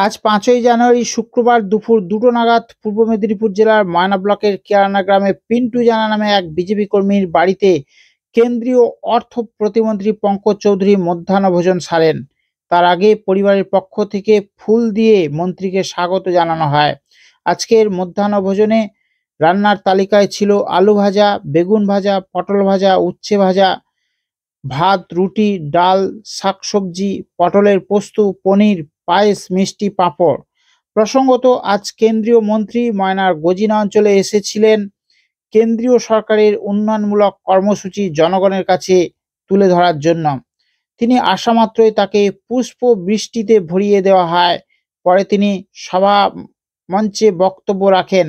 আজ 5ই জানুয়ারি শুক্রবার দুপুর 2টো নাগাদ পূর্ব মেদিনীপুর জেলার ময়না ব্লকের কেরানা গ্রামে পিন্টু জানা নামে এক বিজেপি কর্মীর বাড়িতে কেন্দ্রীয় অর্থ প্রতিমন্ত্রী পঙ্কজ চৌধুরী মধ্যাহ্নভোজন সারেন। তার আগে পরিবারের পক্ষ থেকে ফুল দিয়ে মন্ত্রীকে স্বাগত জানানো হয়। আজকের মধ্যাহ্নভোজনে রান্নার তালিকায় ছিল আলু ভাজা, বেগুন ভাজা, পটল ভাজা, উচ্ছে ভাজা, ভাত, রুটি, ডাল, শাকসবজি, পটলের পোস্ত, পনির, পায়েস, মিষ্টি, পাঁপড়। প্রসঙ্গত, আজ কেন্দ্রীয় মন্ত্রী ময়নার গজিনা অঞ্চলে এসেছিলেন কেন্দ্রীয় সরকারের উন্নয়নমূলক কর্মসূচি জনগণের কাছে তুলে ধরার জন্য। তিনি আসা মাত্রই তাকে পুষ্প বৃষ্টিতে ভরিয়ে দেওয়া হয়। পরে তিনি সভা মঞ্চে বক্তব্য রাখেন।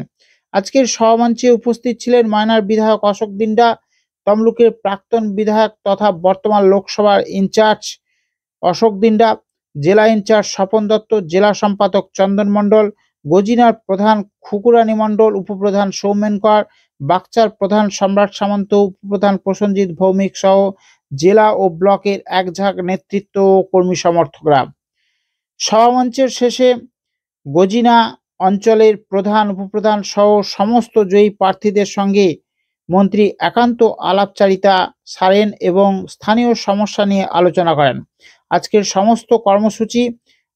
আজকের সভামঞ্চে উপস্থিত ছিলেন ময়নার বিধায়ক অশোক দিন্ডা, তমলুকের প্রাক্তন বিধায়ক তথা বর্তমান লোকসভার ইনচার্জ অশোক দিন্ডা, জেলা ইনচার্জ স্বপন দত্ত, জেলা সম্পাদক চন্দন মণ্ডল, গজিনার প্রধান খুকুরানী মণ্ডল, উপপ্রধান সৌমেন কর, বাকচার প্রধান সম্রাট সামন্ত, উপপ্রধান প্রসেনজিৎ ভৌমিক সহ জেলা ও ব্লকের একঝাঁক নেতৃত্ব ও কর্মী সমর্থকরা। সভামঞ্চের শেষে গজিনা অঞ্চলের প্রধান, উপপ্রধান সহ সমস্ত জয়ী প্রার্থীদের সঙ্গে মন্ত্রী একান্ত আলাপচারিতা সারেন এবং স্থানীয় সমস্যা নিয়ে আলোচনা করেন। আজকের সমস্ত কর্মসূচি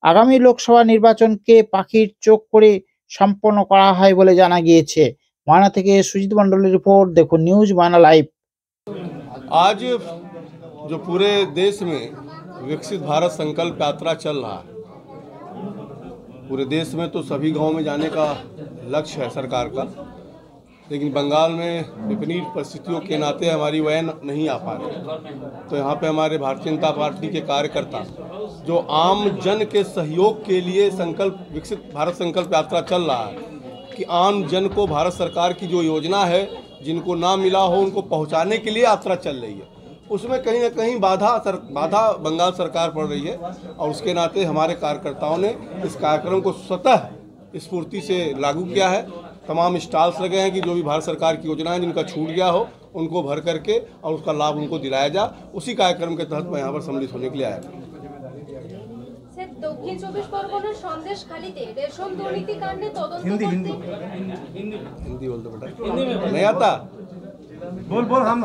আগামী লোকসভা নির্বাচনকে পাখির চোখ করে সম্পন্ন করা হয় বলে জানা গিয়েছে। ময়না থেকে সুজিত মণ্ডলের রিপোর্ট, দেখুন নিউজ ময়না লাইভ। आज जो पूरे देश में विकसित भारत संकल्प यात्रा चल रहा है, पूरे देश में तो सभी गांव में जाने का लक्ष्य है सरकार का, लेकिन बंगाल में विपरीत परिस्थितियों के नाते हमारी वैन नहीं आ पा रही। तो यहाँ पे हमारे भारतीय जनता पार्टी के कार्यकर्ता जो आम जन के सहयोग के लिए संकल्प विकसित भारत संकल्प यात्रा चल रहा है कि आम जन को भारत सरकार की जो योजना है, जिनको ना मिला हो उनको पहुँचाने के लिए यात्रा चल रही है, उसमें कहीं ना कहीं बाधा बंगाल सरकार पड़ रही है। और उसके नाते हमारे कार्यकर्ताओं ने इस कार्यक्रम को स्वतः स्फूर्ति से लागू किया है। तमाम स्टॉल्स लगे हैं कि जो भी भारत सरकार की योजनाएं जिनका छूट गया हो उनको भर करके और उसका लाभ उनको दिलाया जा, उसी कार्यक्रम के तहत मैं यहाँ पर सम्मिलित होने के लिए आया। दक्षिण 24 परगनार सन्देशखालीते रेशम दुर्नीति कांडे तदন্ত हिंदी बोलते बेटा, नहीं आता बोल हम